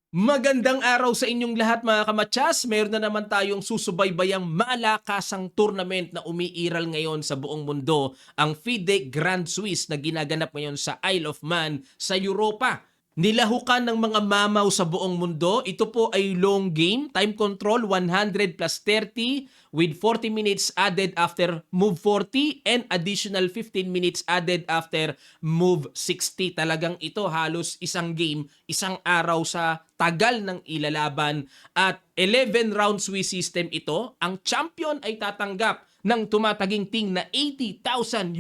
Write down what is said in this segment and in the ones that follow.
Magandang araw sa inyong lahat mga kamatsas. Meron na naman tayong susubaybayang malakasang tournament na umiiral ngayon sa buong mundo, ang FIDE Grand Swiss na ginaganap ngayon sa Isle of Man sa Europa. Nilahukan ng mga mamaw sa buong mundo. Ito po ay long game, time control 100 plus 30 with 40 minutes added after move 40 and additional 15 minutes added after move 60. Talagang ito halos isang game, isang araw sa tagal ng ilalaban at 11 round Swiss system ito. Ang champion ay tatanggap ng tumataginting na $80,000.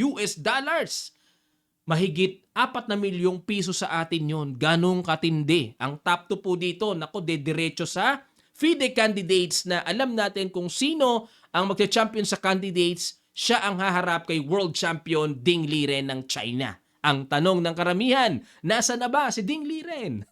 Mahigit 4 na milyong piso sa atin yon. Ganong katindi. Ang top 2 po dito, nako, dediretso sa FIDE candidates na alam natin kung sino ang magcha-champion sa candidates, siya ang haharap kay world champion Ding Liren ng China. Ang tanong ng karamihan, nasa na ba si Ding Liren?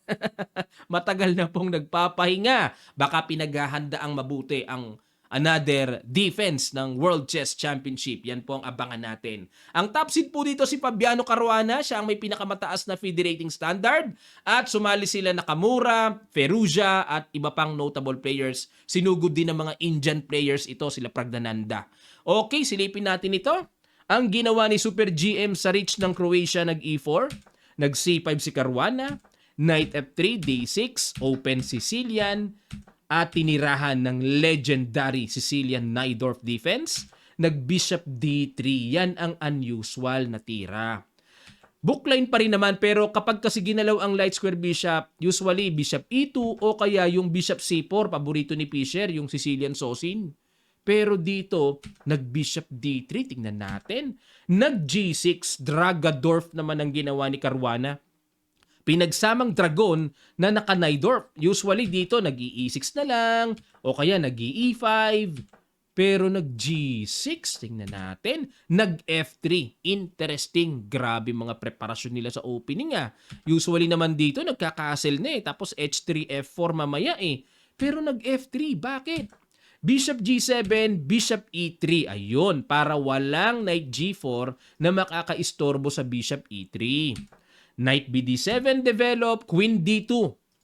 Matagal na pong nagpapahinga. Baka pinaghahanda ang mabuti ang another defense ng World Chess Championship. Yan po ang abangan natin. Ang top seed po dito si Fabiano Caruana. Siya ang may pinakamataas na FIDE rating standard. At sumali sila Nakamura, Ferrugia at iba pang notable players. Sinugod din ng mga Indian players ito, sila Pragdananda. Okay, silipin natin ito. Ang ginawa ni Super GM sa reach ng Croatia, nag-E4, nag-C5 si Caruana, Knight F3, D6, Open Sicilian, at tinirahan ng legendary Sicilian Najdorf defense, nag-Bishop D3. Yan ang unusual na tira. Bookline pa rin naman, pero kapag kasi ginalaw ang light square bishop, usually Bishop E2 o kaya yung Bishop C4, paborito ni Fischer, yung Sicilian Sosin. Pero dito, nag-Bishop D3, tingnan natin. Nag-G6, Dragadorf naman ang ginawa ni Caruana. Pinagsamang dragon na naka-Najdorf. Usually dito, nag-E6 na lang, o kaya nag-E5. Pero nag-G6, tingnan natin. Nag-F3. Interesting. Grabe mga preparasyon nila sa opening ah. Usually naman dito, nagka-castle na eh. Tapos H3, F4 mamaya eh. Pero nag-F3, bakit? Bishop G7, Bishop E3. Ayun, para walang Knight G4 na makakaistorbo sa Bishop E3. Knight BD7 develop, Queen D2.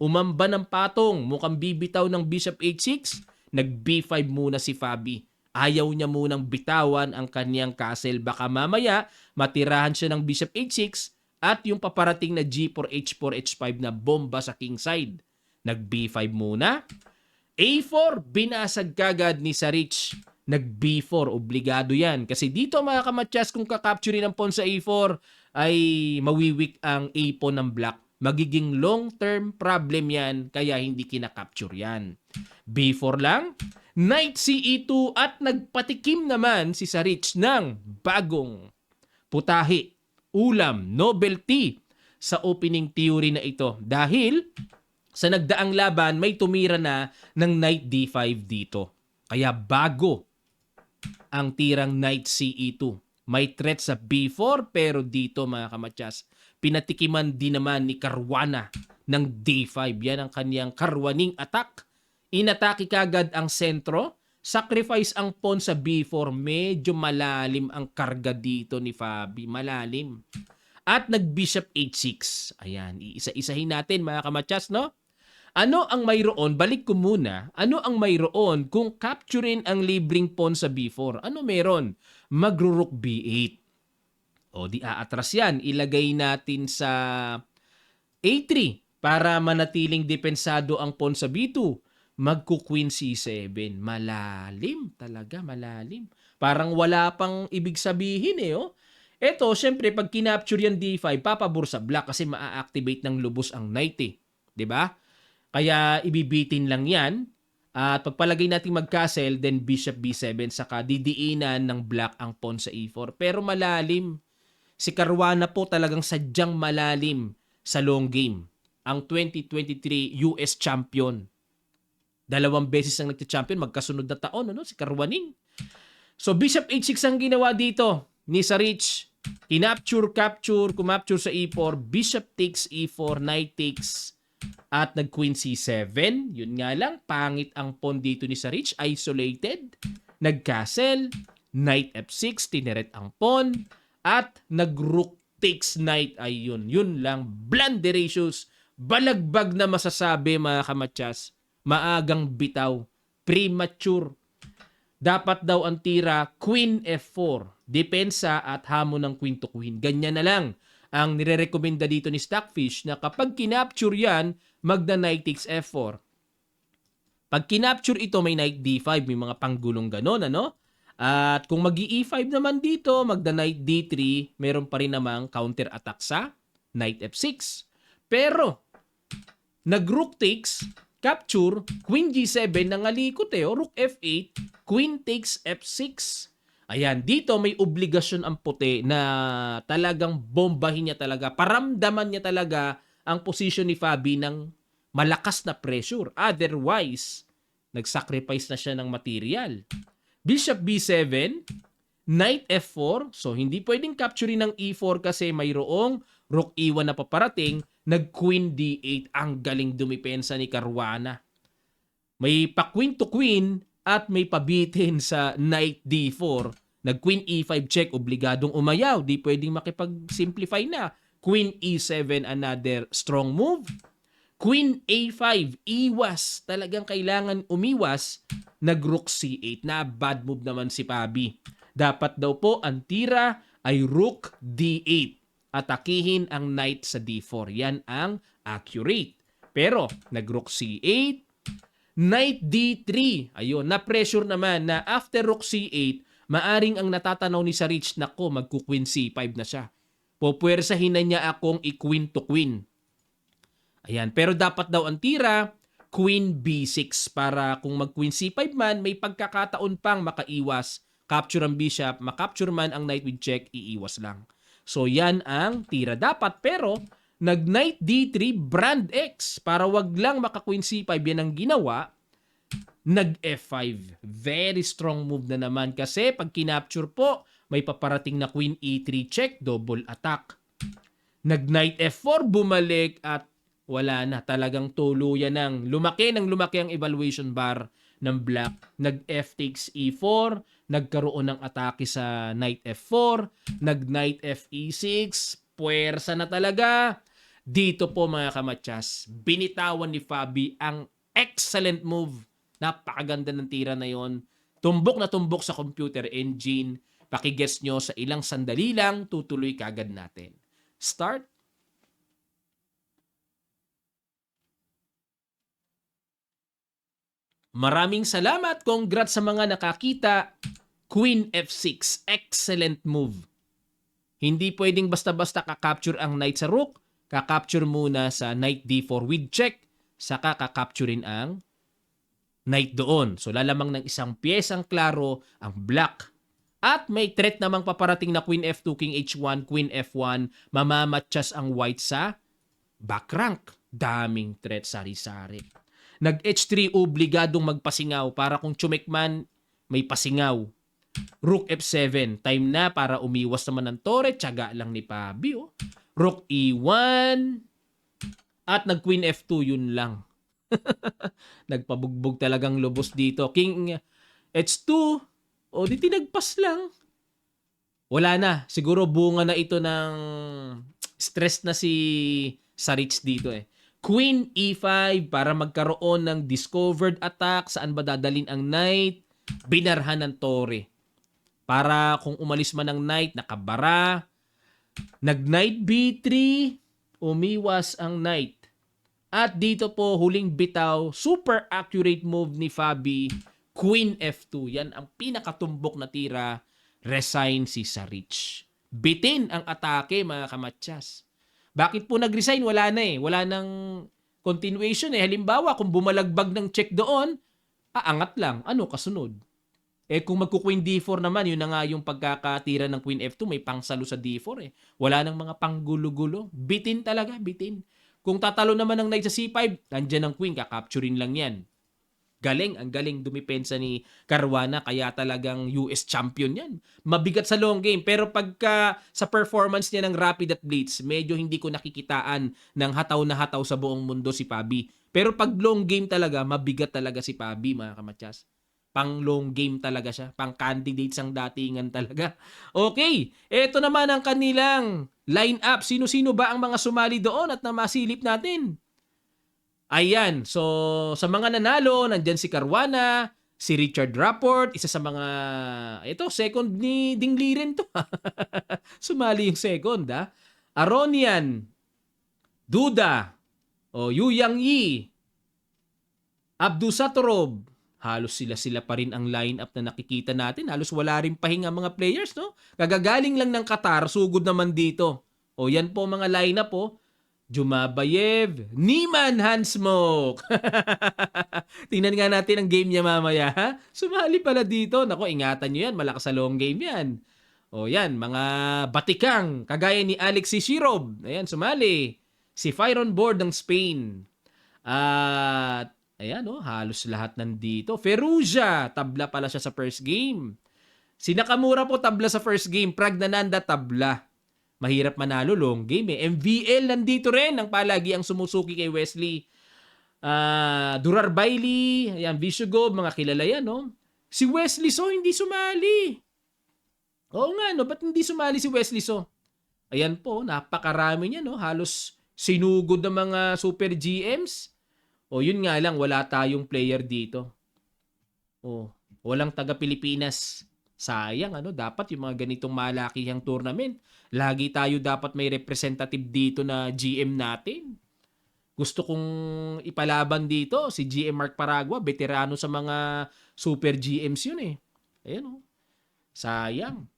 Umamba ng patong, mukhang bibitaw ng Bishop H6. Nag-B5 muna si Fabi. Ayaw niya munang bitawan ang kaniyang castle. Baka mamaya matirahan siya ng Bishop H6 at yung paparating na G4, H4, H5 na bomba sa king side. Nag-B5 muna. A4, binasag kagad ni Sarich. Nag-B4, obligado yan. Kasi dito mga kamatyas, kung kakapturin ng pawn sa A4, ay mawiwik ang A pawn ng black. Magiging long-term problem yan, kaya hindi kinakapture yan. B4 lang, Knight CE2 at nagpatikim naman si Sarich ng bagong putahe, ulam, novelty sa opening theory na ito. Dahil sa nagdaang laban, may tumira na ng Knight D5 dito. Kaya bago ang tirang Knight CE2. May threat sa B4 pero dito mga kamatyas, pinatikiman din naman ni Caruana ng D5. Yan ang kaniyang Caruaning attack. Inatake kagad ang sentro. Sacrifice ang pawn sa B4. Medyo malalim ang karga dito ni Fabi. Malalim. At nag-Bishop H6. Ayan, iisa-isahin natin mga kamatyas, no? Ano ang mayroon? Balik ko muna. Ano ang mayroon kung capturein ang libreng pawn sa B4? Ano meron? Magro-rook B8. O di aatras yan. Ilagay natin sa A3 para manatiling depensado ang pawn sa B2. Magku-Queen C7. Malalim talaga, malalim. Parang wala pang ibig sabihin eh. Oh. Eto, syempre, pag kinapture yan D5, papabor sa black kasi maa-activate ng lubos ang knight eh. 'Di ba? Kaya ibibitin lang yan. At pagpalagay natin mag-castle, then Bishop B7, saka didiinan ng black ang pawn sa E4. Pero malalim. Si Caruana po talagang sadyang malalim sa long game. Ang 2023 US champion. 2 beses ang nagka-champion, magkasunod na taon, ano? Si Caruaning. So Bishop H6 ang ginawa dito ni Sarich. Kinapture, kumapture sa E4, Bishop takes E4, Knight takes, at nag-Queen C7. Yun nga lang, pangit ang pawn dito ni Sarich. Isolated. Nag-castle. Knight F6. Tineret ang pawn. At nag-Rook takes Knight. Ayun. Yun lang. Blunderacious Balagbag na masasabi mga kamatyas, maagang bitaw, premature. Dapat daw ang tira Queen F4, depensa at hamon ng Queen to Queen. Ganyan na lang ang nirerekomenda dito ni Stockfish na kapag kinapture yan, magda Knight takes F4. Pag kinapture ito, may Knight D5, may mga panggulong ganon, ano? At kung mag-E5 naman dito, magda Knight D3, meron pa rin namang counter attack sa Knight F6. Pero, nag-Rook takes, capture, Queen G7, nangalikot Rook F8, Queen takes F6. Ayan, dito may obligasyon ang puti na talagang bombahin niya talaga, paramdaman niya talaga ang position ni Fabi ng malakas na pressure. Otherwise, nag-sacrifice na siya ng material. Bishop B7, Knight F4, so hindi pwedeng capturing ng E4 kasi mayroong Rook E1 na paparating, nag-Queen D8, ang galing dumipensa ni Caruana. May pa-Queen to Queen at may pabitin sa Knight D4. Nag-Queen E5 check, obligadong umayaw, di pwedeng makipag-simplify na. Queen E7, another strong move. Queen A5, iwas. Talagang kailangan umiwas. Nag-Rook C8 na bad move naman si Fabi. Dapat daw po ang tira ay Rook D8. Atakihin ang Knight sa D4. Yan ang accurate. Pero nag-Rook C8, Knight D3. Ayun, na-pressure naman na after Rook C8, maaring ang natatanaw ni Sarich, nako, magku-Queen C5 na siya. Pupwersahin na niya akong i-Queen to Queen. Ayan, pero dapat daw ang tira, Queen B6 para kung mag-Queen C5 man, may pagkakataon pang makaiwas. Capture ang bishop, makapture man ang knight with check, iiwas lang. So yan ang tira dapat, pero nag-Knight D3, Brand X, para wag lang maka-Queen C5, yan ang ginawa. Nag-F5, very strong move na naman kasi pag kinapture po, may paparating na Queen E3 check, double attack. Nag-Knight F4, bumalik at wala na, talagang tuluyan ng lumaki ang evaluation bar ng black. Nag-F takes E4, nagkaroon ng atake sa Knight F4, nag-Knight FE6, puwersa na talaga. Dito po mga kamatyas, binitawan ni Fabi ang excellent move. Napakaganda ng tira na yon. Tumbok na tumbok sa computer engine. Pakiguess nyo sa ilang sandali lang, tutuloy kagad natin. Start. Maraming salamat. Congrats sa mga nakakita. Queen F6. Excellent move. Hindi pwedeng basta-basta kakapture ang knight sa rook. Kakapture muna sa knight D4 with check. Saka kakapturein ang knight doon. So lalamang ng isang piyesang klaro ang black. At may threat namang paparating na Queen F2, King H1, Queen F1. Mamamatchas ang white sa back rank. Daming threat, sari-sari. Nag-H3, obligadong magpasingaw para kung chumekman, may pasingaw. Rook F7, time na para umiwas naman ng tore. Tiyaga lang ni Fabi. Rook E1. At nag-Queen F2, yun lang. Nagpabugbog talagang lubos dito. King H2, o di tinagpas lang. Wala na. Siguro bunga na ito ng stress na si Sarich dito Queen E5 para magkaroon ng discovered attack. Saan ba dadalin ang knight? Binarhan ng tore. Para kung umalis man ang knight, nakabara. Nag-knight B3, umiwas ang knight. At dito po, huling bitaw, super accurate move ni Fabi, Queen F2. Yan ang pinakatumbok na tira. Resign si Sarich. Bitin ang atake, mga kamatyas. Bakit po nag-resign? Wala na Wala nang continuation Halimbawa, kung bumalagbag ng check doon, aangat lang. Ano kasunod? Kung magku-Queen D4 naman, yun na nga yung pagkakatira ng Queen F2, may pangsalo sa D4 Wala nang mga panggulo-gulo. Bitin talaga, bitin. Kung tatalo naman ng knight sa C5, nandyan ang queen, kakapturin lang yan. Galing, ang galing dumipensa ni Caruana, kaya talagang US champion yan. Mabigat sa long game, pero pagka sa performance niya ng rapid at blitz, medyo hindi ko nakikitaan ng hataw na hataw sa buong mundo si Fabi. Pero pag long game talaga, mabigat talaga si Fabi, mga kamatyas. Pang long game talaga siya. Pang candidates ang datingan talaga. Okay, eto naman ang kanilang line-up. Sino-sino ba ang mga sumali doon at namasilip natin? Ayan, so sa mga nanalo, nandyan si Caruana, si Richard Rapport, isa sa mga, ito, second ni Ding Liren to. Sumali yung second, ha? Aronian, Duda, Yu Yang Yi, Abdusatorov, halos sila-sila pa rin ang lineup na nakikita natin. Halos wala rin pahinga mga players, no? Kagagaling lang ng Qatar, sugod naman dito. Yan po mga lineup, Jumabayev, Niman Hansmoke. Tingnan nga natin ang game niya mamaya, ha? Sumali pala dito. Nako, ingatan nyo yan. Malakas sa long game yan. Yan, mga batikang, kagaya ni Alexis Shirov. Ayan, sumali. Si Fyron Board ng Spain. At, ayan, halos lahat nandito. Ferrugia, tabla pala siya sa first game. Si Nakamura po, tabla sa first game. Pragnananda, tabla. Mahirap manalo, long game eh. MVL nandito rin, ang palagi ang sumusuki kay Wesley. Durar Bailey, ayan, Visigob, mga kilala yan, no? Si Wesley So, hindi sumali. Oo nga, no? Ba't hindi sumali si Wesley So? Ayan po, napakarami niya, no? Halos sinugod ng mga super GMs. Yun nga lang, wala tayong player dito. Walang taga-Pilipinas. Sayang, dapat yung mga ganitong malakihang tournament, lagi tayo dapat may representative dito na GM natin. Gusto kong ipalaban dito si GM Mark Paragua, veterano sa mga super GMs yun eh. Ayan sayang.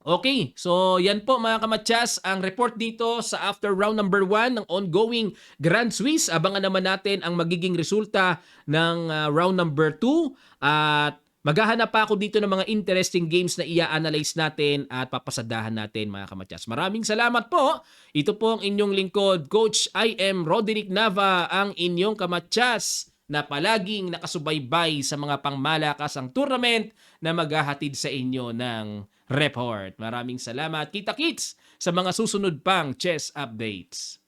Okay, so yan po mga kamatyas ang report dito sa after round number 1 ng ongoing Grand Swiss. Abangan naman natin ang magiging resulta ng round number 2 at maghahanap pa ako dito ng mga interesting games na i-analyze natin at papasadahan natin mga kamatyas. Maraming salamat po. Ito po ang inyong lingkod, Coach I am Roderick Nava, ang inyong kamatyas na palaging nakasubaybay sa mga pangmalakasang tournament na maghahatid sa inyo ng report. Maraming salamat. Kita-kits sa mga susunod pang chess updates.